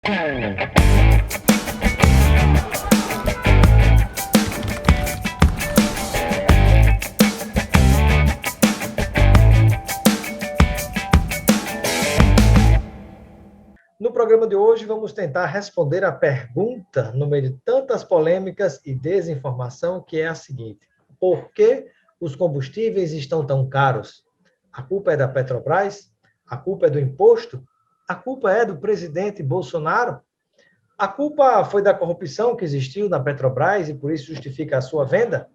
No programa de hoje, vamos tentar responder a pergunta, no meio de tantas polêmicas e desinformação, que é a seguinte: por que os combustíveis estão tão caros? A culpa é da Petrobras? A culpa é do imposto? A culpa é do presidente Bolsonaro? A culpa foi da corrupção que existiu na Petrobras e por isso justifica a sua venda?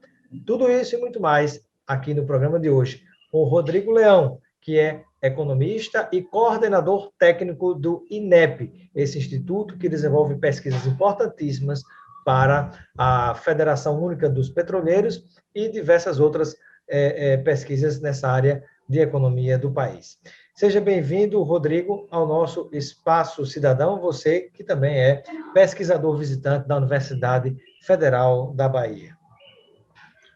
Tudo isso e muito mais aqui no programa de hoje, com o Rodrigo Leão, que é economista e coordenador técnico do INEP, esse instituto que desenvolve pesquisas importantíssimas para a Federação Única dos Petroleiros e diversas outras pesquisas nessa área de economia do país. Seja bem-vindo, Rodrigo, ao nosso Espaço Cidadão, você que também é pesquisador visitante da Universidade Federal da Bahia.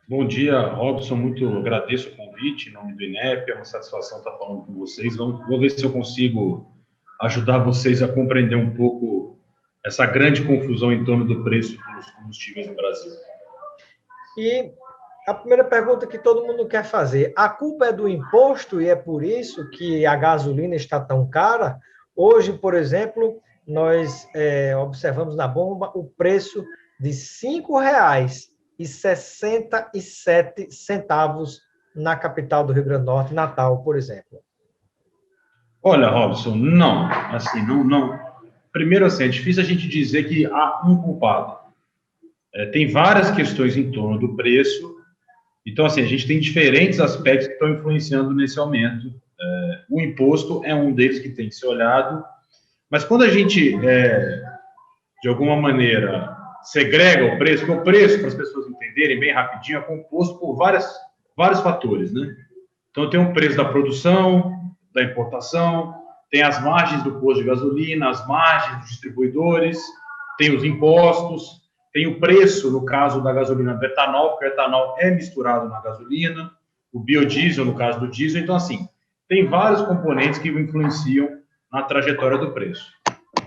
Bom dia, Robson, muito agradeço o convite em nome do INEP, é uma satisfação estar falando com vocês. Vou ver se eu consigo ajudar vocês a compreender um pouco essa grande confusão em torno do preço dos combustíveis no Brasil. E a primeira pergunta que todo mundo quer fazer: a culpa é do imposto e é por isso que a gasolina está tão cara? Hoje, por exemplo, nós observamos na bomba o preço de R$ 5,67 na capital do Rio Grande do Norte, Natal, por exemplo. Olha, Robson, não. Assim, não. Primeiro, assim, é difícil a gente dizer que há um culpado. Tem várias questões em torno do preço. Então, assim, a gente tem diferentes aspectos que estão influenciando nesse aumento. O imposto é um deles que tem que ser olhado. Mas quando a gente, de alguma maneira, segrega o preço, porque o preço, para as pessoas entenderem bem rapidinho, é composto por vários fatores, né? Então, tem o preço da produção, da importação, tem as margens do posto de gasolina, as margens dos distribuidores, tem os impostos, tem o preço, no caso da gasolina, do etanol, porque o etanol é misturado na gasolina, o biodiesel, no caso do diesel. Então, assim, tem vários componentes que influenciam na trajetória do preço.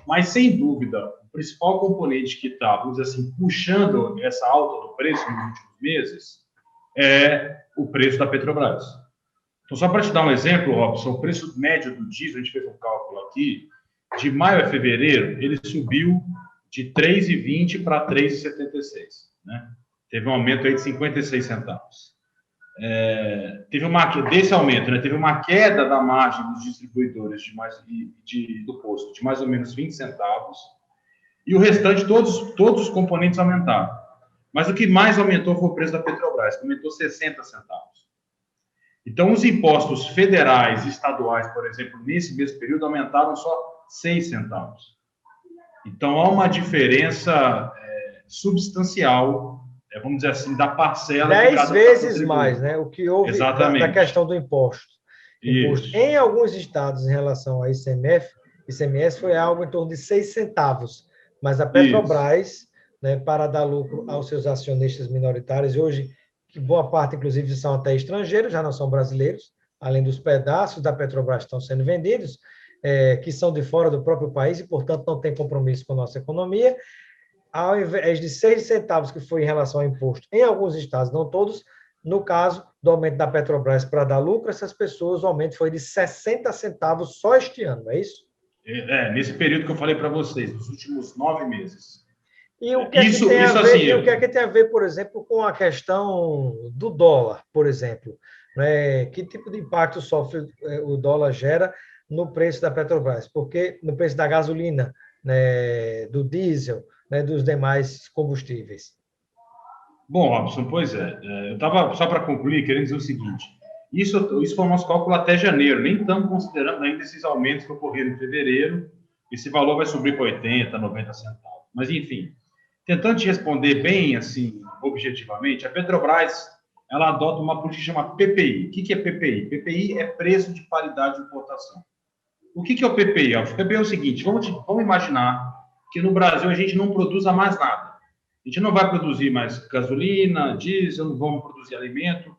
Mas, sem dúvida, o principal componente que está, vamos dizer assim, puxando essa alta do preço nos últimos meses é o preço da Petrobras. Então, só para te dar um exemplo, Robson, o preço médio do diesel, a gente fez um cálculo aqui, de maio a fevereiro, ele subiu de R$ 3,20 para R$ 3,76, né? Teve um aumento aí de 56 centavos. Desse aumento, né, teve uma queda da margem dos distribuidores do posto de mais ou menos 20 centavos, e o restante, todos os componentes aumentaram. Mas o que mais aumentou foi o preço da Petrobras, que aumentou 60 centavos. Então, os impostos federais e estaduais, por exemplo, nesse mesmo período, aumentaram só 6 centavos. Então, há uma diferença substancial, vamos dizer assim, da parcela... 10 vezes mais, né? O que houve da questão do imposto. Em alguns estados, em relação a ICMS foi algo em torno de 6 centavos. Mas a Petrobras, né, para dar lucro aos seus acionistas minoritários, hoje, que boa parte, inclusive, são até estrangeiros, já não são brasileiros, além dos pedaços da Petrobras que estão sendo vendidos, que são de fora do próprio país e, portanto, não tem compromisso com a nossa economia. Ao invés de 6 centavos, que foi em relação ao imposto, em alguns estados, não todos, no caso do aumento da Petrobras para dar lucro, essas pessoas, o aumento foi de 60 centavos só este ano, é isso? Nesse período que eu falei para vocês, nos últimos 9 meses. E o que é que tem a ver, por exemplo, com a questão do dólar, por exemplo? Né? Que tipo de impacto sofre o dólar gera no preço da Petrobras? Porque no preço da gasolina, né, do diesel, né, dos demais combustíveis? Bom, Robson, pois eu estava, só para concluir, querendo dizer o seguinte: isso foi o nosso cálculo até janeiro, nem estamos considerando ainda esses aumentos que ocorreram em fevereiro. Esse valor vai subir para 80, 90 centavos. Mas, enfim, tentando te responder bem, assim, objetivamente, a Petrobras, ela adota uma política que chama PPI. O que é PPI? PPI é preço de paridade de importação. O que é o PPI? O PPI é o seguinte: vamos imaginar que no Brasil a gente não produza mais nada. A gente não vai produzir mais gasolina, diesel, não vamos produzir alimento,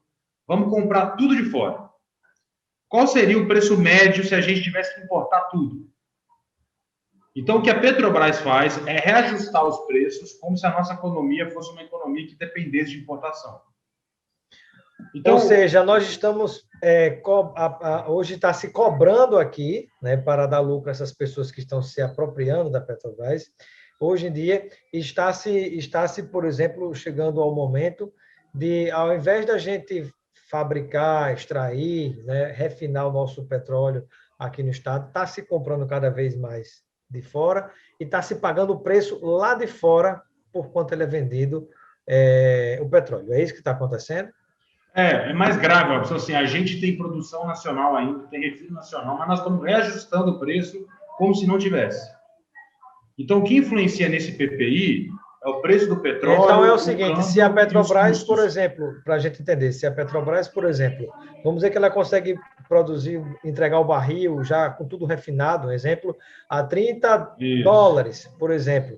vamos comprar tudo de fora. Qual seria o preço médio se a gente tivesse que importar tudo? Então, o que a Petrobras faz é reajustar os preços como se a nossa economia fosse uma economia que dependesse de importação. Então, ou seja, nós estamos hoje está se cobrando aqui, né, para dar lucro a essas pessoas que estão se apropriando da Petrobras. Hoje em dia está se, por exemplo, chegando ao momento de, ao invés da gente fabricar, extrair, né, refinar o nosso petróleo aqui no estado, está se comprando cada vez mais de fora e está se pagando o preço lá de fora por quanto ele é vendido o petróleo. É isso que está acontecendo? É mais grave, ó. Assim, a gente tem produção nacional ainda, tem refino nacional, mas nós estamos reajustando o preço como se não tivesse. Então, o que influencia nesse PPI é o preço do petróleo. Então, é o seguinte, se a Petrobras, por exemplo, para a gente entender, se a Petrobras, por exemplo, vamos dizer que ela consegue produzir, entregar o barril já com tudo refinado, um exemplo, a $30, por exemplo,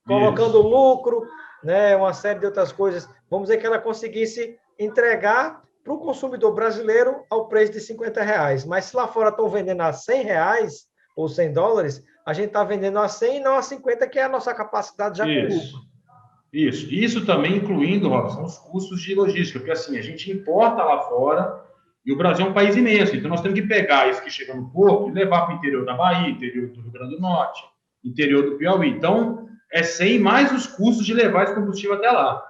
colocando lucro, né, uma série de outras coisas, vamos dizer que ela conseguisse entregar para o consumidor brasileiro ao preço de R$50. Mas se lá fora estão vendendo a R$100 ou $100, a gente está vendendo a 100 e não a 50, que é a nossa capacidade já com lucro. Isso também incluindo, Robson, os custos de logística, porque assim, a gente importa lá fora e o Brasil é um país imenso, então nós temos que pegar isso que chega no porto e levar para o interior da Bahia, interior do Rio Grande do Norte, interior do Piauí. Então, é 100 mais os custos de levar esse combustível até lá.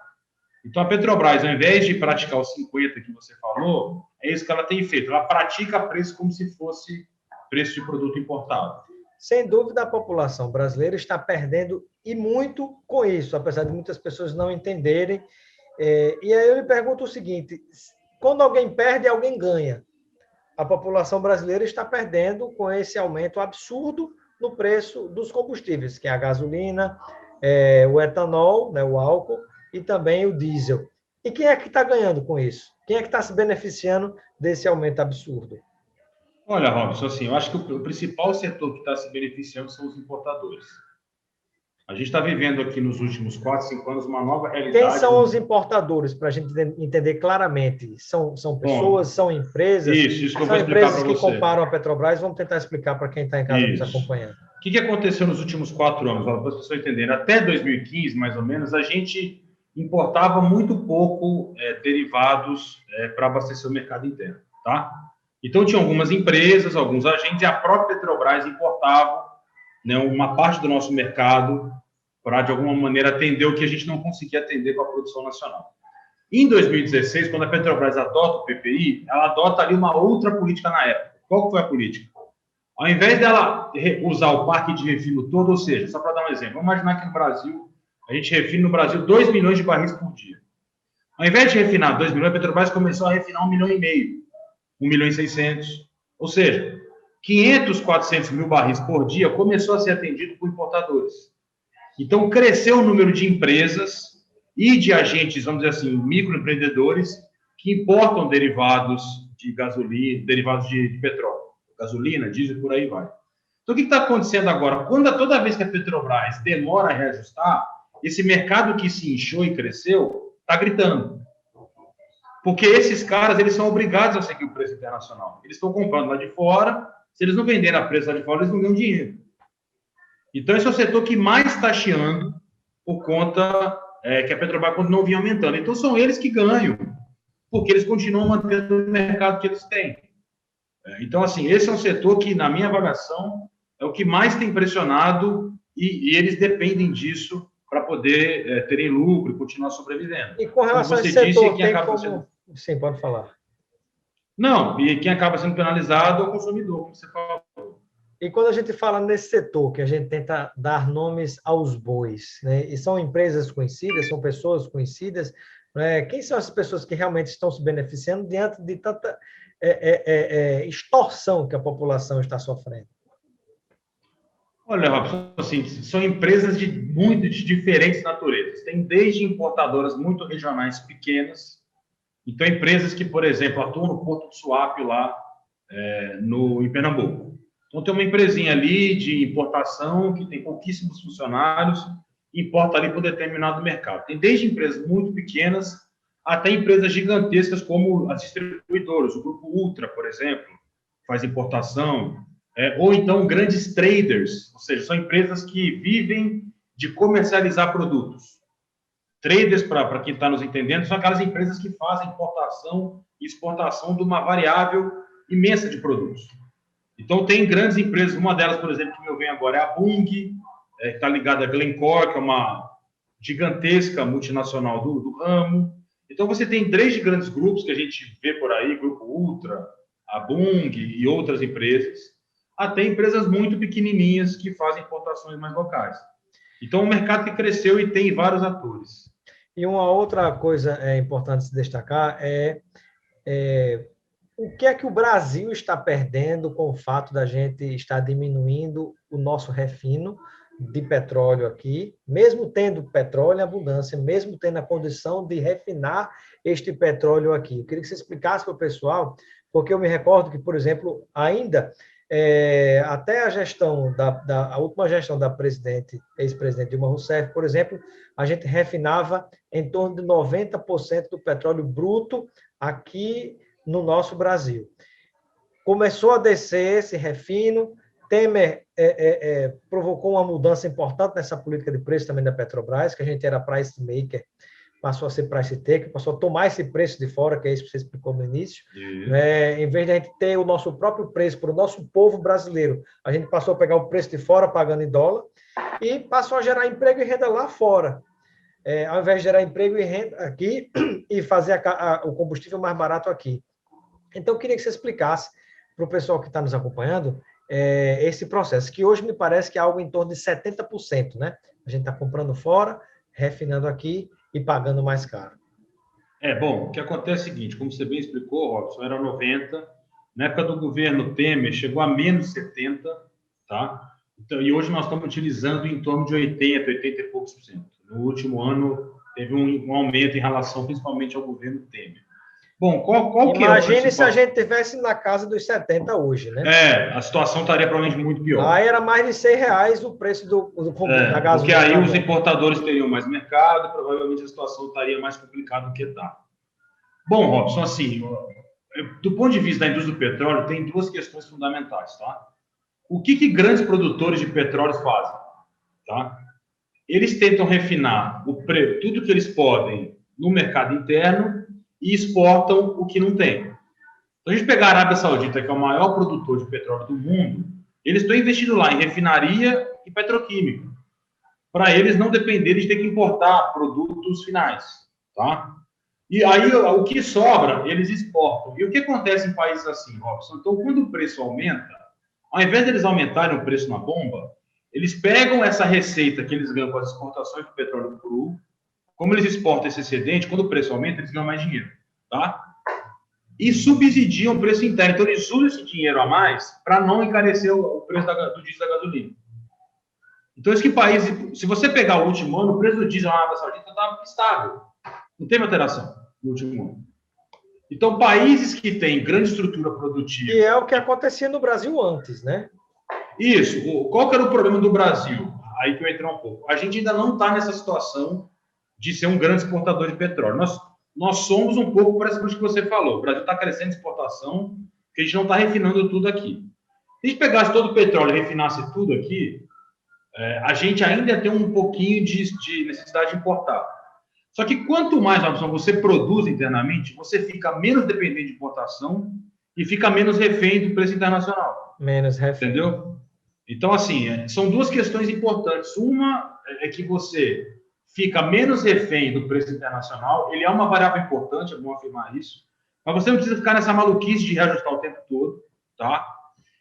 Então, a Petrobras, ao invés de praticar os 50 que você falou, é isso que ela tem feito. Ela pratica preço como se fosse preço de produto importado. Sem dúvida, a população brasileira está perdendo e muito com isso, apesar de muitas pessoas não entenderem. E aí eu lhe pergunto o seguinte, quando alguém perde, alguém ganha. A população brasileira está perdendo com esse aumento absurdo no preço dos combustíveis, que é a gasolina, o etanol, né, o álcool, e também o diesel. E quem é que está ganhando com isso? Quem é que está se beneficiando desse aumento absurdo? Olha, Robson, assim, eu acho que o principal setor que está se beneficiando são os importadores. A gente está vivendo aqui nos últimos 4, 5 anos uma nova realidade. Quem são os importadores, para a gente entender claramente? São pessoas, são empresas? Isso que eu vou explicar para você. São empresas que comparam a Petrobras? Vamos tentar explicar para quem está em casa nos acompanhando. O que aconteceu nos últimos 4 anos? Para as pessoas entenderem, até 2015, mais ou menos, a gente importava muito pouco derivados para abastecer o mercado interno, tá? Então, tinha algumas empresas, alguns agentes, e a própria Petrobras importava, né, uma parte do nosso mercado para, de alguma maneira, atender o que a gente não conseguia atender com a produção nacional. Em 2016, quando a Petrobras adota o PPI, ela adota ali uma outra política na época. Qual foi a política? Ao invés dela usar o parque de refino todo, ou seja, só para dar um exemplo, vamos imaginar que no Brasil, a gente refina no Brasil 2 milhões de barris por dia. Ao invés de refinar 2 milhões, a Petrobras começou a refinar 1,5 milhão, 1 milhão e 600. Ou seja, 500, 400 mil barris por dia começou a ser atendido por importadores. Então, cresceu o número de empresas e de agentes, vamos dizer assim, microempreendedores que importam derivados de gasolina, derivados de petróleo, gasolina, diesel, por aí vai. Então, o que está acontecendo agora? Toda vez que a Petrobras demora a reajustar, esse mercado que se inchou e cresceu está gritando. Porque esses caras, eles são obrigados a seguir o preço internacional. Eles estão comprando lá de fora, se eles não venderem a preço lá de fora, eles não ganham dinheiro. Então, esse é o setor que mais está chiando por conta que a Petrobras não vinha aumentando. Então, são eles que ganham, porque eles continuam mantendo o mercado que eles têm. Então, assim, esse é um setor que, na minha avaliação, é o que mais tem pressionado e eles dependem disso para poder terem lucro e continuar sobrevivendo. E com relação a esse setor, tem como... Sim, pode falar. Não, e quem acaba sendo penalizado é o consumidor, como você falou. E quando a gente fala nesse setor, que a gente tenta dar nomes aos bois, né? E são empresas conhecidas, são pessoas conhecidas, né? Quem são as pessoas que realmente estão se beneficiando diante de tanta extorsão que a população está sofrendo? Olha, Robson, assim, são empresas de diferentes naturezas. Tem desde importadoras muito regionais pequenas, então empresas que, por exemplo, atuam no Porto do Suape lá em Pernambuco. Então tem uma empresinha ali de importação que tem pouquíssimos funcionários, importa ali para um determinado mercado. Tem desde empresas muito pequenas até empresas gigantescas como as distribuidoras, o Grupo Ultra, por exemplo, faz importação. ou então grandes traders, ou seja, são empresas que vivem de comercializar produtos. Traders, para quem está nos entendendo, são aquelas empresas que fazem importação e exportação de uma variável imensa de produtos. Então, tem grandes empresas, uma delas, por exemplo, que me vem agora é a Bunge, que está ligada a Glencore, que é uma gigantesca multinacional do ramo. Então, você tem 3 grandes grupos que a gente vê por aí, Grupo Ultra, a Bunge e outras empresas, até empresas muito pequenininhas que fazem importações mais locais. Então, o mercado que cresceu e tem vários atores. E uma outra coisa importante se destacar o que é que o Brasil está perdendo com o fato da gente estar diminuindo o nosso refino de petróleo aqui, mesmo tendo petróleo em abundância, mesmo tendo a condição de refinar este petróleo aqui. Eu queria que você explicasse para o pessoal, porque eu me recordo que, por exemplo, ainda até a gestão a última gestão da ex-presidente Dilma Rousseff, por exemplo, a gente refinava em torno de 90% do petróleo bruto aqui no nosso Brasil. Começou a descer esse refino, Temer provocou uma mudança importante nessa política de preço também da Petrobras, que a gente era price maker, passou a ser price taker, passou a tomar esse preço de fora, que é isso que você explicou no início. Em vez de a gente ter o nosso próprio preço para o nosso povo brasileiro, a gente passou a pegar o preço de fora, pagando em dólar, e passou a gerar emprego e renda lá fora. Ao invés de gerar emprego e renda aqui e fazer o combustível mais barato aqui. Então, eu queria que você explicasse para o pessoal que está nos acompanhando esse processo, que hoje me parece que é algo em torno de 70%, né? A gente está comprando fora, refinando aqui e pagando mais caro. Bom, o que acontece é o seguinte, como você bem explicou, Robson, era 90%, na época do governo Temer chegou a menos 70%, tá? Então, e hoje nós estamos utilizando em torno de 80%, 80 e poucos por cento. No último ano, teve um aumento em relação principalmente ao governo Temer. Bom, qual que é o Imagine se a gente tivesse na casa dos 70 hoje, né? A situação estaria provavelmente muito pior. Aí era mais de R$100 o preço da gasolina. Porque aí os importadores teriam mais mercado e provavelmente a situação estaria mais complicada do que está. Bom, Robson, assim, do ponto de vista da indústria do petróleo, tem 2 questões fundamentais, tá? O que grandes produtores de petróleo fazem? Tá? Eles tentam refinar tudo que eles podem no mercado interno e exportam o que não tem. Então, a gente pegar a Arábia Saudita, que é o maior produtor de petróleo do mundo, eles estão investindo lá em refinaria e petroquímica, para eles não dependerem de ter que importar produtos finais. Tá? E aí, o que sobra, eles exportam. E o que acontece em países assim, Robson? Então, quando o preço aumenta, ao invés de eles aumentarem o preço na bomba, eles pegam essa receita que eles ganham com as exportações do petróleo cru, como eles exportam esse excedente, quando o preço aumenta, eles ganham mais dinheiro, tá? E subsidiam o preço interno. Então, eles usam esse dinheiro a mais para não encarecer o preço do diesel da gasolina. Então, esse país, se você pegar o último ano, o preço do diesel na Arábia Saudita estava estável. Não teve alteração no último ano. Então, países que têm grande estrutura produtiva... E é o que acontecia no Brasil antes, né? Isso. Qual que era o problema do Brasil? Aí que eu entrei um pouco. A gente ainda não está nessa situação de ser um grande exportador de petróleo. Nós somos um pouco parecido com o que você falou. O Brasil está crescendo em exportação, porque a gente não está refinando tudo aqui. Se a gente pegasse todo o petróleo e refinasse tudo aqui, a gente ainda tem um pouquinho de necessidade de importar. Só que quanto mais, Robson, você produz internamente, você fica menos dependente de importação e fica menos refém do preço internacional. Menos refém. Entendeu? Então, assim, são 2 questões importantes. Uma é que você fica menos refém do preço internacional. Ele é uma variável importante, é bom afirmar isso. Mas você não precisa ficar nessa maluquice de reajustar o tempo todo, tá?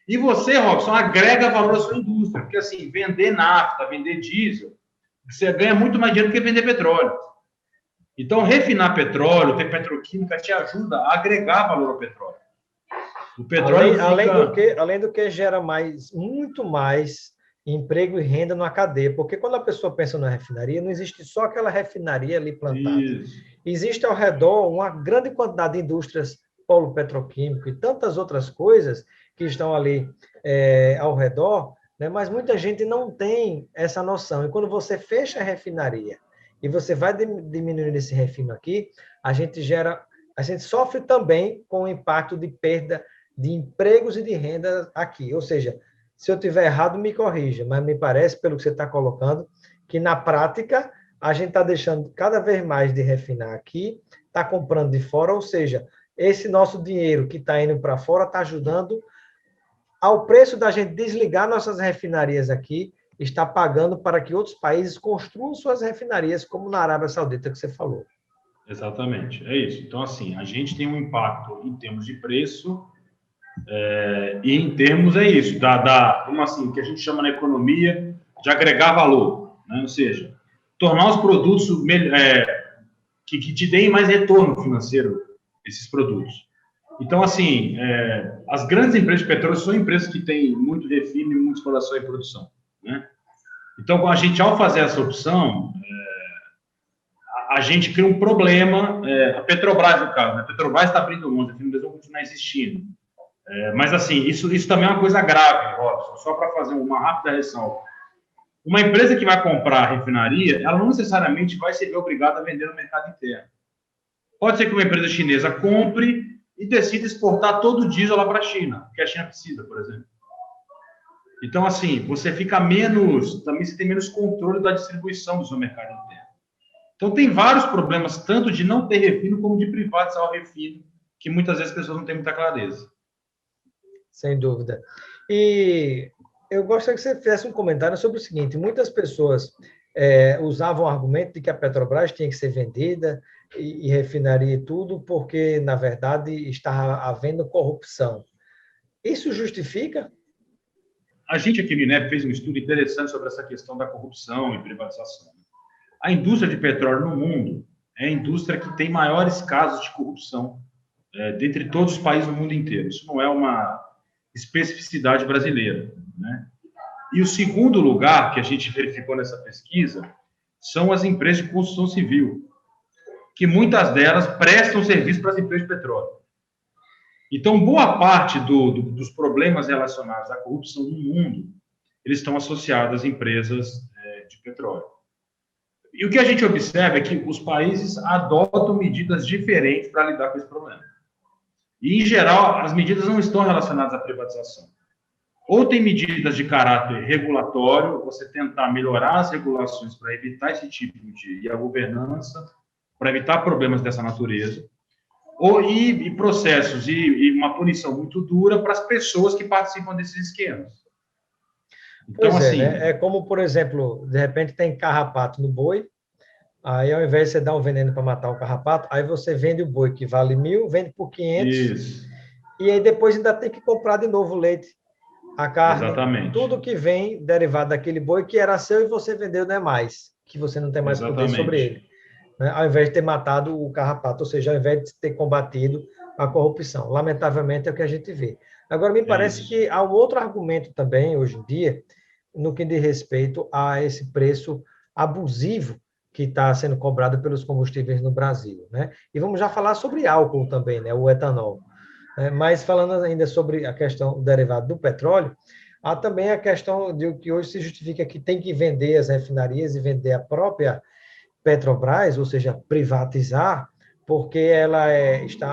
E você, Robson, agrega valor à sua indústria. Porque, assim, vender nafta, vender diesel, você ganha muito mais dinheiro do que vender petróleo. Então, refinar petróleo, ter petroquímica, te ajuda a agregar valor ao petróleo. O petróleo além do que gera muito mais emprego e renda numa cadeia, porque quando a pessoa pensa na refinaria, não existe só aquela refinaria ali plantada. Isso. Existe ao redor uma grande quantidade de indústrias, polo petroquímico e tantas outras coisas que estão ali ao redor, né? Mas muita gente não tem essa noção. E quando você fecha a refinaria e você vai diminuindo esse refino aqui, a gente sofre também com o impacto de perda de empregos e de renda aqui. Ou seja, se eu tiver errado, me corrija, mas me parece, pelo que você está colocando, que na prática a gente está deixando cada vez mais de refinar aqui, está comprando de fora, ou seja, esse nosso dinheiro que está indo para fora está ajudando ao preço da gente desligar nossas refinarias aqui, está pagando para que outros países construam suas refinarias, como na Arábia Saudita que você falou. Exatamente, é isso. Então, assim, a gente tem um impacto em termos de preço e em termos, é isso, como assim, que a gente chama na economia de agregar valor, né? Ou seja, tornar os produtos que te deem mais retorno financeiro, esses produtos. Então, assim, as grandes empresas de petróleo são empresas que têm muito refino e muita exploração e produção, né? Então, a gente, ao fazer essa opção, a gente cria um problema. A Petrobras, no caso, né? A Petrobras está abrindo mão, os refinos vão continuar existindo. Mas, assim, isso também é uma coisa grave, Robson, só para fazer uma rápida ressalva. Uma empresa que vai comprar a refinaria, ela não necessariamente vai ser obrigada a vender no mercado interno. Pode ser que uma empresa chinesa compre e decida exportar todo o diesel lá para a China, porque a China precisa, por exemplo. Então, assim, você fica menos, também você tem menos controle da distribuição do seu mercado interno. Então, tem vários problemas, tanto de não ter refino, como de privatizar o refino, que muitas vezes as pessoas não têm muita clareza. Sem dúvida. E eu gostaria que você fizesse um comentário sobre o seguinte: muitas pessoas usavam o argumento de que a Petrobras tinha que ser vendida e refinaria e tudo, porque, na verdade, estava havendo corrupção. Isso justifica? A gente aqui no INEP fez um estudo interessante sobre essa questão da corrupção e privatização. A indústria de petróleo no mundo é a indústria que tem maiores casos de corrupção dentre todos os países do mundo inteiro. Isso não é uma especificidade brasileira, né? E o segundo lugar que a gente verificou nessa pesquisa são as empresas de construção civil, que muitas delas prestam serviço para as empresas de petróleo. Então, boa parte dos problemas relacionados à corrupção no mundo, eles estão associados às empresas de petróleo. E o que a gente observa é que os países adotam medidas diferentes para lidar com esse problema. E, em geral, as medidas não estão relacionadas à privatização. Ou tem medidas de caráter regulatório, você tentar melhorar as regulações para evitar esse tipo e a governança, para evitar problemas dessa natureza, e processos e uma punição muito dura para as pessoas que participam desses esquemas. Então, pois assim, né? É como, por exemplo, de repente tem carrapato no boi, aí ao invés de você dar um veneno para matar o carrapato, aí você vende o boi que vale 1.000, vende por 500, isso. E aí depois ainda tem que comprar de novo o leite, a carne, exatamente, tudo que vem derivado daquele boi que era seu e você vendeu não é mais, que você não tem mais poder sobre ele, né? Ao invés de ter matado o carrapato, ou seja, ao invés de ter combatido a corrupção. Lamentavelmente é o que a gente vê. Agora, me parece que há um outro argumento também, hoje em dia, no que diz respeito a esse preço abusivo que está sendo cobrado pelos combustíveis no Brasil, né? E vamos já falar sobre álcool também, né? O etanol. Mas falando ainda sobre a questão do derivado do petróleo, há também a questão de que hoje se justifica que tem que vender as refinarias e vender a própria Petrobras, ou seja, privatizar, porque ela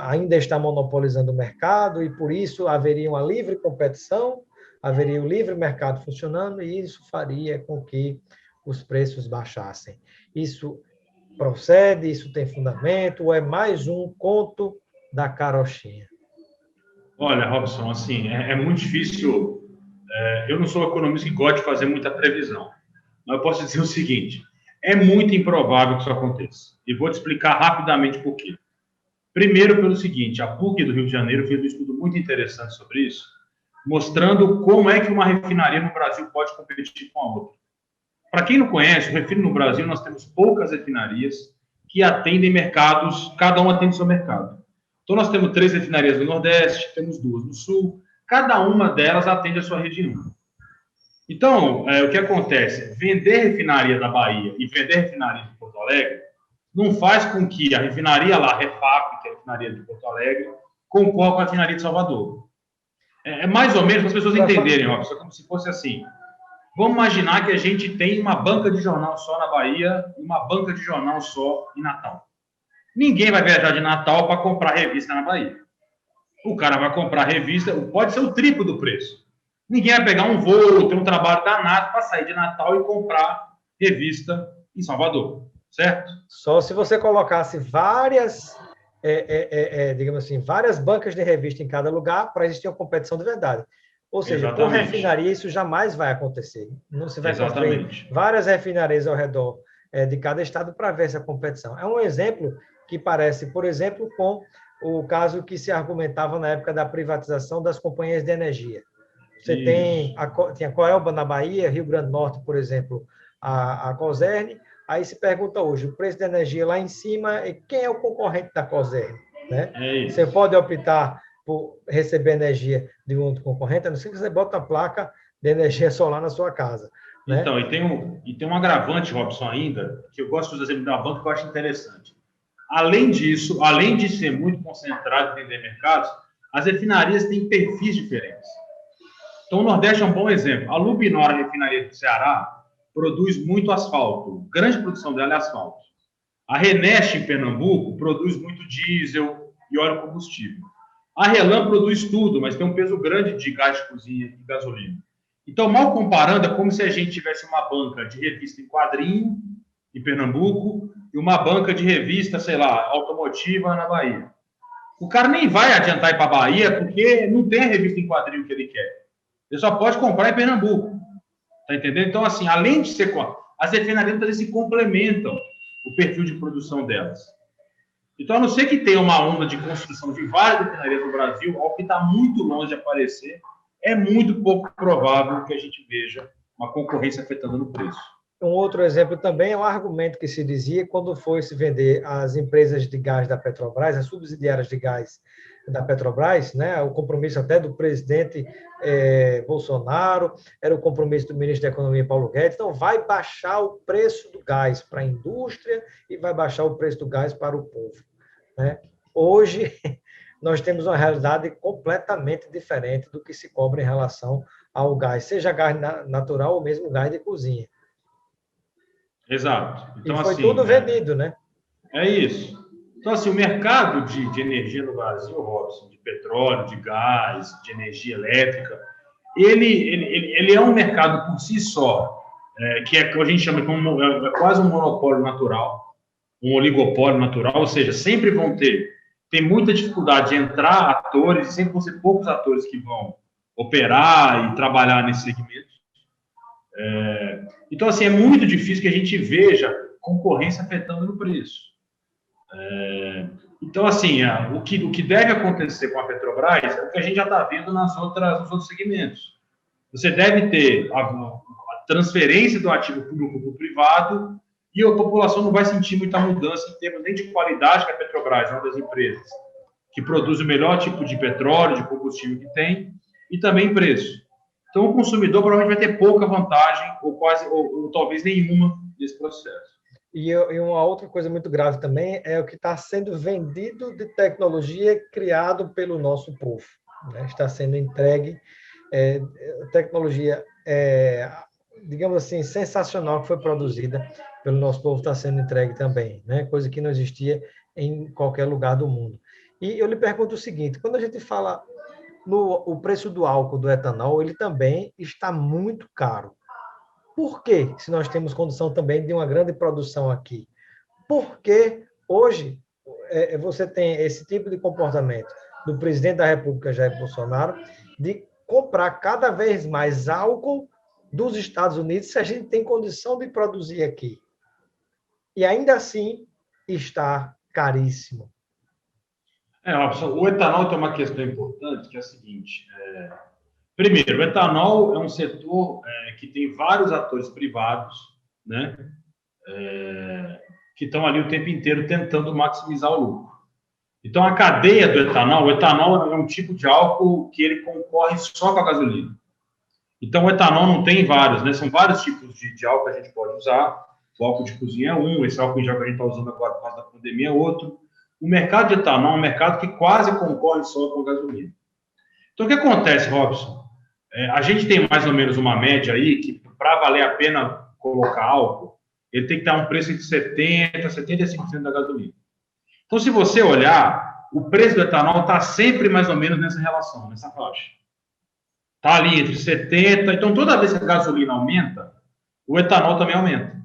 ainda está monopolizando o mercado e por isso haveria uma livre competição, haveria o livre mercado funcionando e isso faria com que os preços baixassem. Isso procede, isso tem fundamento, ou é mais um conto da carochinha? Olha, Robson, assim, é muito difícil. Eu não sou economista que gosta de fazer muita previsão, mas eu posso dizer o seguinte: é muito improvável que isso aconteça. E vou te explicar rapidamente por quê. Primeiro, pelo seguinte: a PUC do Rio de Janeiro fez um estudo muito interessante sobre isso, mostrando como é que uma refinaria no Brasil pode competir com a outra. Para quem não conhece, o refino no Brasil, nós temos poucas refinarias que atendem mercados, cada uma atende seu mercado. Então, nós temos 3 refinarias no Nordeste, temos 2 no Sul, cada uma delas atende a sua região. Então, o que acontece? Vender refinaria da Bahia e vender refinaria de Porto Alegre não faz com que a refinaria lá, Refap, que é a refinaria de Porto Alegre, concorra com a refinaria de Salvador. É mais ou menos para as pessoas entenderem, Robson, como se fosse assim. Vamos imaginar que a gente tem uma banca de jornal só na Bahia e uma banca de jornal só em Natal. Ninguém vai viajar de Natal para comprar revista na Bahia. O cara vai comprar revista, pode ser o triplo do preço. Ninguém vai pegar um voo, ter um trabalho danado para sair de Natal e comprar revista em Salvador, certo? Só se você colocasse várias, digamos assim, várias bancas de revista em cada lugar para existir uma competição de verdade. Ou seja, por Exatamente. refinaria isso jamais vai acontecer. Não se vai Exatamente. construir várias refinarias ao redor de cada estado para ver essa competição. É um exemplo que parece, por exemplo, com o caso que se argumentava na época da privatização das companhias de energia. Você tem a Coelba na Bahia, Rio Grande do Norte, por exemplo, a Cosern. Aí se pergunta hoje, o preço da energia lá em cima, quem é o concorrente da Cosern? Né? Você pode optar por receber energia de um outro concorrente, a não ser que você bota uma placa de energia solar na sua casa. Né? Então, e tem um agravante, Robson, ainda, que eu gosto de exemplo da banca, que eu acho interessante. Além disso, além de ser muito concentrado em vender mercados, as refinarias têm perfis diferentes. Então, o Nordeste é um bom exemplo. A Lubinor, a refinaria do Ceará, produz muito asfalto. Grande produção dela é asfalto. A Renest, em Pernambuco, produz muito diesel e óleo combustível. A Relan produz tudo, mas tem um peso grande de gás de cozinha e gasolina. Então, mal comparando, é como se a gente tivesse uma banca de revista em quadrinho, em Pernambuco, e uma banca de revista, sei lá, automotiva na Bahia. O cara nem vai adiantar ir para a Bahia, porque não tem a revista em quadrinho que ele quer. Ele só pode comprar em Pernambuco. Tá entendendo? Então, assim, além de ser... As refinarias se complementam o perfil de produção delas. Então, a não ser que tenha uma onda de construção de várias refinarias no Brasil, algo que está muito longe de aparecer, é muito pouco provável que a gente veja uma concorrência afetando no preço. Um outro exemplo também é um argumento que se dizia quando foi se vender as empresas de gás da Petrobras, as subsidiárias de gás da Petrobras, né? O compromisso até do presidente Bolsonaro, era o compromisso do ministro da Economia, Paulo Guedes. Então, vai baixar o preço do gás para a indústria e vai baixar o preço do gás para o povo. Né? Hoje, nós temos uma realidade completamente diferente do que se cobra em relação ao gás, seja gás natural ou mesmo gás de cozinha. Exato. Então, e foi assim, tudo vendido, né? É isso. Então, assim, o mercado de energia no Brasil, Robson, de petróleo, de gás, de energia elétrica, ele é um mercado por si só, que a gente chama de quase um monopólio natural, um oligopólio natural, ou seja, sempre vão tem muita dificuldade de entrar atores, e sempre vão ser poucos atores que vão operar e trabalhar nesse segmento. Então, assim, é muito difícil que a gente veja concorrência afetando no preço. Então, assim, o que deve acontecer com a Petrobras é o que a gente já está vendo nos outros segmentos. Você deve ter a transferência do ativo público para o privado e a população não vai sentir muita mudança em termos nem de qualidade, que a Petrobras é uma das empresas que produz o melhor tipo de petróleo, de combustível que tem, e também preço. Então, o consumidor provavelmente vai ter pouca vantagem, ou talvez nenhuma, nesse processo. E uma outra coisa muito grave também é o que está sendo vendido de tecnologia criado pelo nosso povo. Né? Está sendo entregue tecnologia, digamos assim, sensacional que foi produzida pelo nosso povo, está sendo entregue também, né? Coisa que não existia em qualquer lugar do mundo. E eu lhe pergunto o seguinte, quando a gente fala o preço do álcool, do etanol, ele também está muito caro. Por quê? Se nós temos condição também de uma grande produção aqui. Porque hoje você tem esse tipo de comportamento do presidente da República, Jair Bolsonaro, de comprar cada vez mais álcool dos Estados Unidos se a gente tem condição de produzir aqui. E ainda assim está caríssimo. Robson, o etanol tem uma questão importante, que é a seguinte. Primeiro, o etanol é um setor que tem vários atores privados, né, que estão ali o tempo inteiro tentando maximizar o lucro. Então, a cadeia do etanol, o etanol é um tipo de álcool que ele concorre só com a gasolina. Então, o etanol não tem vários, né? São vários tipos de álcool que a gente pode usar. O álcool de cozinha é um, esse álcool em gel que a gente está usando agora por causa da pandemia é outro. O mercado de etanol é um mercado que quase concorre só com a gasolina. Então, o que acontece, Robson? A gente tem mais ou menos uma média aí que, para valer a pena colocar álcool, ele tem que dar um preço de 70% a 75% da gasolina. Então, se você olhar, o preço do etanol está sempre mais ou menos nessa relação, nessa faixa. Está ali entre 70, então toda vez que a gasolina aumenta, o etanol também aumenta.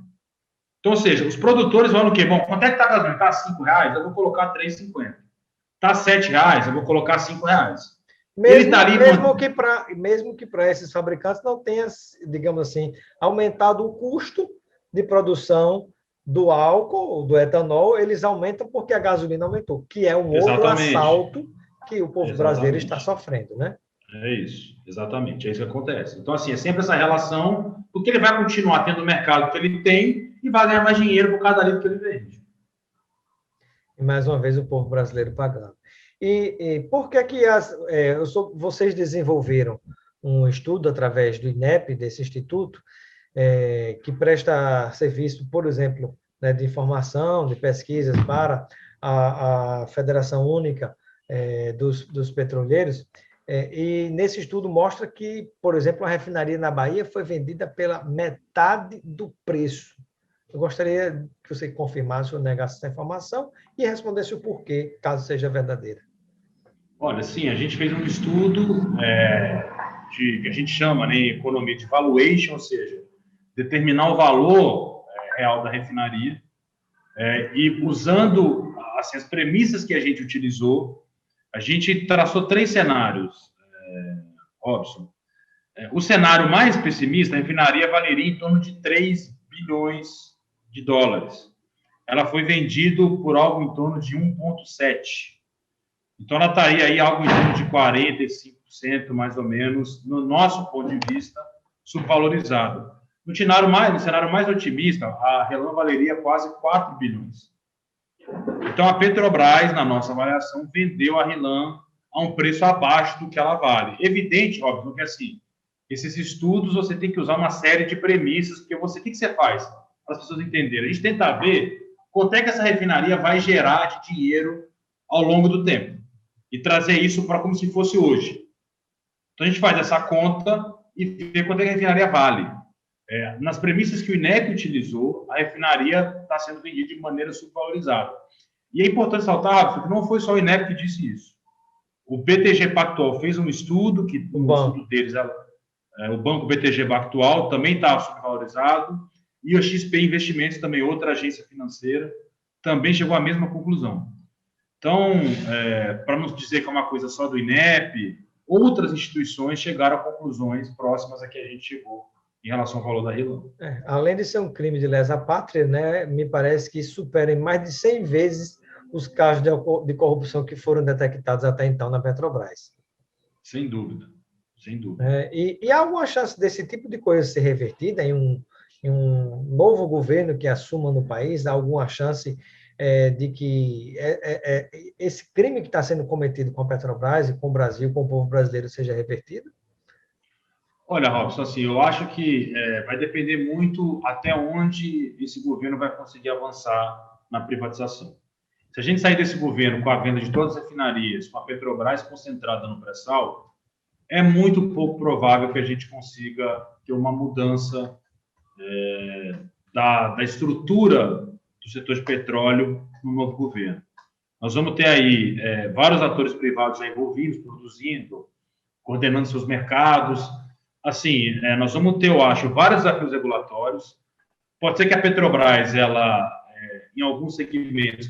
Então, ou seja, os produtores vão no quê? Bom, quanto é que está a gasolina? Está R$ 5, eu vou colocar R$3,50. Está R$7, eu vou colocar R$5. Mesmo que para esses fabricantes não tenha, digamos assim, aumentado o custo de produção do álcool, do etanol, eles aumentam porque a gasolina aumentou, que é um outro assalto que o povo brasileiro está sofrendo, né? É isso, exatamente, é isso que acontece. Então, assim, é sempre essa relação, porque ele vai continuar tendo o mercado que ele tem e vai ganhar mais dinheiro por cada litro que ele vende. E, mais uma vez, o povo brasileiro pagando. E por que vocês desenvolveram um estudo através do INEP, desse instituto, que presta serviço, por exemplo, né, de informação, de pesquisas para a Federação Única dos Petroleiros, e nesse estudo mostra que, por exemplo, a refinaria na Bahia foi vendida pela metade do preço. Eu gostaria que você confirmasse ou negasse essa informação e respondesse o porquê, caso seja verdadeira. Olha, sim, a gente fez um estudo que a gente chama, né, em economia de valuation, ou seja, determinar o valor real da refinaria, e usando assim, as premissas que a gente utilizou, a gente traçou 3 cenários, Robson. O cenário mais pessimista, a refinaria valeria em torno de 3 bilhões de dólares. Ela foi vendida por algo em torno de 1,7. Então, ela estaria aí algo em torno de 45%, mais ou menos, no nosso ponto de vista, subvalorizado. No cenário mais otimista, a RLAM valeria quase 4 bilhões. Então, a Petrobras, na nossa avaliação, vendeu a RLAM a um preço abaixo do que ela vale. Evidente, óbvio, que assim, esses estudos você tem que usar uma série de premissas, porque o que você faz para as pessoas entenderem? A gente tenta ver quanto é que essa refinaria vai gerar de dinheiro ao longo do tempo e trazer isso para como se fosse hoje. Então, a gente faz essa conta e vê quanto é que a refinaria vale. Nas premissas que o INEP utilizou, a refinaria está sendo vendida de maneira subvalorizada. E é importante saltar, que não foi só o INEP que disse isso. O BTG Pactual fez um estudo, que no estudo deles, o banco BTG Pactual também está subvalorizado, e o XP Investimentos, também outra agência financeira, também chegou à mesma conclusão. Então, para não dizer que é uma coisa só do INEP, outras instituições chegaram a conclusões próximas a que a gente chegou em relação ao valor da RLAM. Além de ser um crime de lesa pátria, né, me parece que supera em mais de 100 vezes os casos de corrupção que foram detectados até então na Petrobras. Sem dúvida, sem dúvida. E há alguma chance desse tipo de coisa ser revertida em um novo governo que assuma no país? Há alguma chance de que esse crime que está sendo cometido com a Petrobras e com o Brasil, com o povo brasileiro, seja revertido? Olha, Robson, assim, eu acho que vai depender muito até onde esse governo vai conseguir avançar na privatização. Se a gente sair desse governo com a venda de todas as refinarias, com a Petrobras concentrada no pré-sal, é muito pouco provável que a gente consiga ter uma mudança da estrutura do setor de petróleo no novo governo. Nós vamos ter aí vários atores privados envolvidos, produzindo, coordenando seus mercados. Assim, nós vamos ter, eu acho, vários desafios regulatórios. Pode ser que a Petrobras, em alguns segmentos,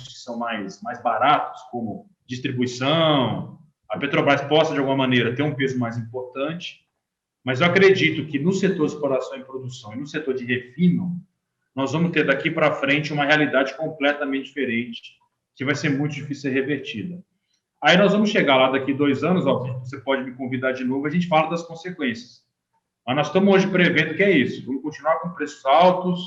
que são mais baratos, como distribuição, a Petrobras possa, de alguma maneira, ter um peso mais importante. Mas eu acredito que no setor de exploração e produção e no setor de refino, nós vamos ter daqui para frente uma realidade completamente diferente, que vai ser muito difícil ser revertida. Aí nós vamos chegar lá daqui 2 anos, ó, você pode me convidar de novo, a gente fala das consequências. Mas nós estamos hoje prevendo que é isso. Vamos continuar com preços altos,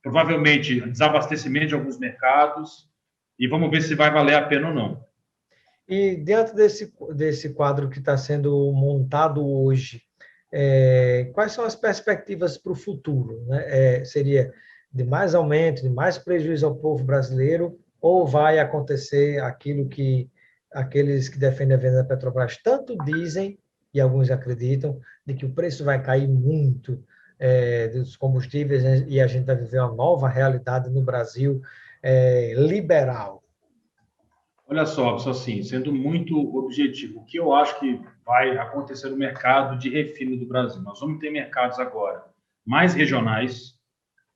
provavelmente desabastecimento de alguns mercados, e vamos ver se vai valer a pena ou não. E dentro desse quadro que está sendo montado hoje, quais são as perspectivas para o futuro? Né? Seria de mais aumento, de mais prejuízo ao povo brasileiro, ou vai acontecer aquilo que aqueles que defendem a venda da Petrobras tanto dizem, e alguns acreditam, de que o preço vai cair muito dos combustíveis, né? E a gente vai viver uma nova realidade no Brasil liberal? Olha só, assim, sendo muito objetivo, o que eu acho que vai acontecer no mercado de refino do Brasil? Nós vamos ter mercados agora mais regionais,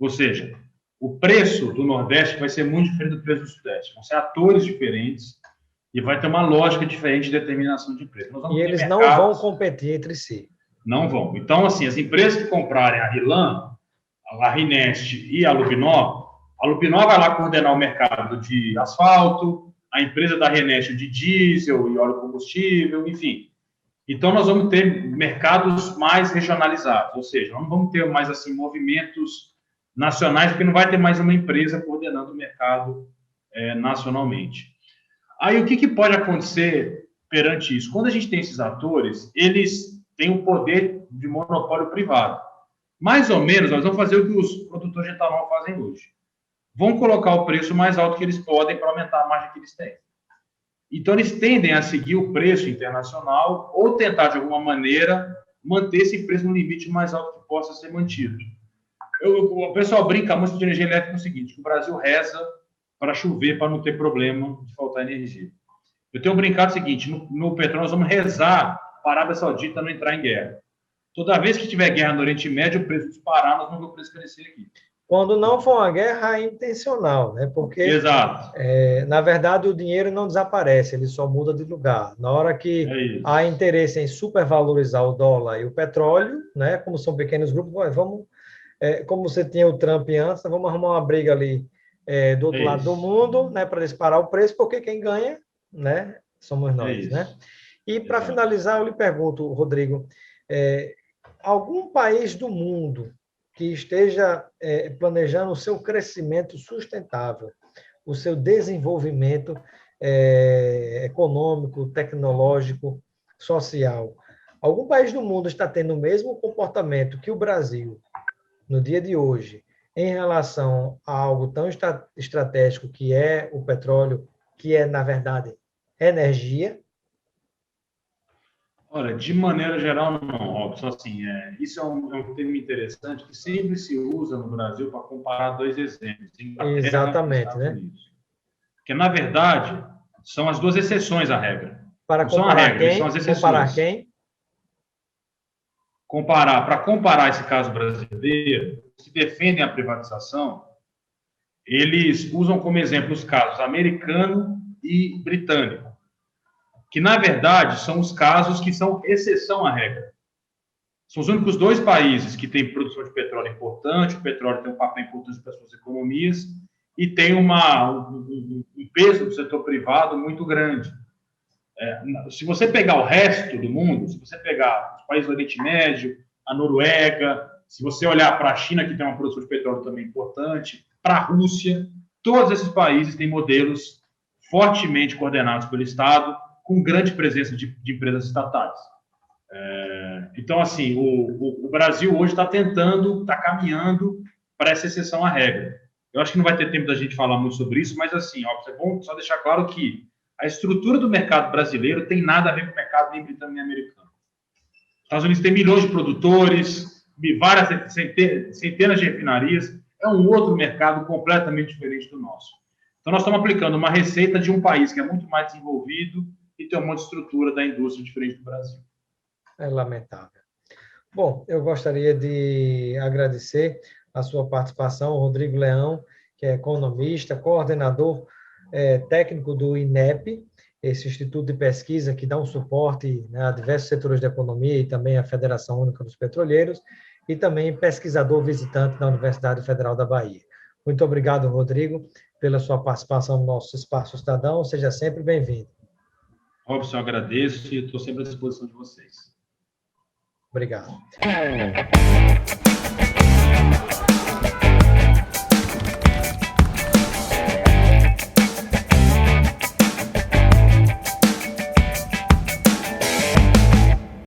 ou seja, o preço do Nordeste vai ser muito diferente do preço do Sudeste. Vão ser atores diferentes e vai ter uma lógica diferente de determinação de preço. E eles não vão competir entre si. Não vão. Então, assim, as empresas que comprarem a RLAM, a Rinest e a Lubinó vai lá coordenar o mercado de asfalto, a empresa da Rinest de diesel e óleo combustível, enfim. Então, nós vamos ter mercados mais regionalizados, ou seja, não vamos ter mais assim movimentos nacionais, porque não vai ter mais uma empresa coordenando o mercado nacionalmente. Aí, o que pode acontecer perante isso? Quando a gente tem esses atores, eles têm um poder de monopólio privado. Mais ou menos, nós vamos fazer o que os produtores de etanol fazem hoje. Vão colocar o preço mais alto que eles podem para aumentar a margem que eles têm. Então, eles tendem a seguir o preço internacional ou tentar, de alguma maneira, manter esse preço no limite mais alto que possa ser mantido. O pessoal brinca muito de energia elétrica no seguinte, que o Brasil reza para chover, para não ter problema de faltar energia. Eu tenho brincado o seguinte, no petróleo nós vamos rezar para a Arábia Saudita não entrar em guerra. Toda vez que tiver guerra no Oriente Médio, o preço disparar, nós vamos ver o preço crescer aqui. Quando não for uma guerra intencional, né? Porque, exato. Na verdade, o dinheiro não desaparece, ele só muda de lugar. Na hora que há interesse em supervalorizar o dólar e o petróleo, né? Como são pequenos grupos, vamos, como você tinha o Trump antes, vamos arrumar uma briga ali do outro lado do mundo, né? Para disparar o preço, porque quem ganha, né? Somos nós, né? E para finalizar, eu lhe pergunto, Rodrigo, algum país do mundo que esteja planejando o seu crescimento sustentável, o seu desenvolvimento econômico, tecnológico, social. Algum país do mundo está tendo o mesmo comportamento que o Brasil, no dia de hoje, em relação a algo tão estratégico que é o petróleo, que é, na verdade, energia? Olha, de maneira geral, não, Robson. Assim, isso é um termo interessante que sempre se usa no Brasil para comparar dois exemplos. Exatamente, né? Porque, na verdade, são as duas exceções à regra. Para comparar quem? São as exceções. Comparar quem? Para comparar esse caso brasileiro, que defendem a privatização, eles usam como exemplo os casos americano e britânico, que, na verdade, são os casos que são exceção à regra. São os únicos dois países que têm produção de petróleo importante, o petróleo tem um papel importante para as suas economias e tem um peso do setor privado muito grande. Se você pegar o resto do mundo, se você pegar os países do Oriente Médio, a Noruega, se você olhar para a China, que tem uma produção de petróleo também importante, para a Rússia, todos esses países têm modelos fortemente coordenados pelo Estado, com grande presença de empresas estatais. Então, assim, o Brasil hoje está caminhando para essa exceção à regra. Eu acho que não vai ter tempo da gente falar muito sobre isso, mas, assim, é bom só deixar claro que a estrutura do mercado brasileiro tem nada a ver com o mercado nem britânico nem americano. Os Estados Unidos tem milhões de produtores, várias centenas de refinarias, é um outro mercado completamente diferente do nosso. Então, nós estamos aplicando uma receita de um país que é muito mais desenvolvido e tem uma estrutura da indústria diferente do Brasil. É lamentável. Bom, eu gostaria de agradecer a sua participação, Rodrigo Leão, que é economista, coordenador técnico do INEP, esse Instituto de Pesquisa que dá um suporte, né, a diversos setores da economia e também à Federação Única dos Petroleiros, e também pesquisador visitante da Universidade Federal da Bahia. Muito obrigado, Rodrigo, pela sua participação no nosso Espaço Estadão. Seja sempre bem-vindo. Robson, eu agradeço e estou sempre à disposição de vocês. Obrigado.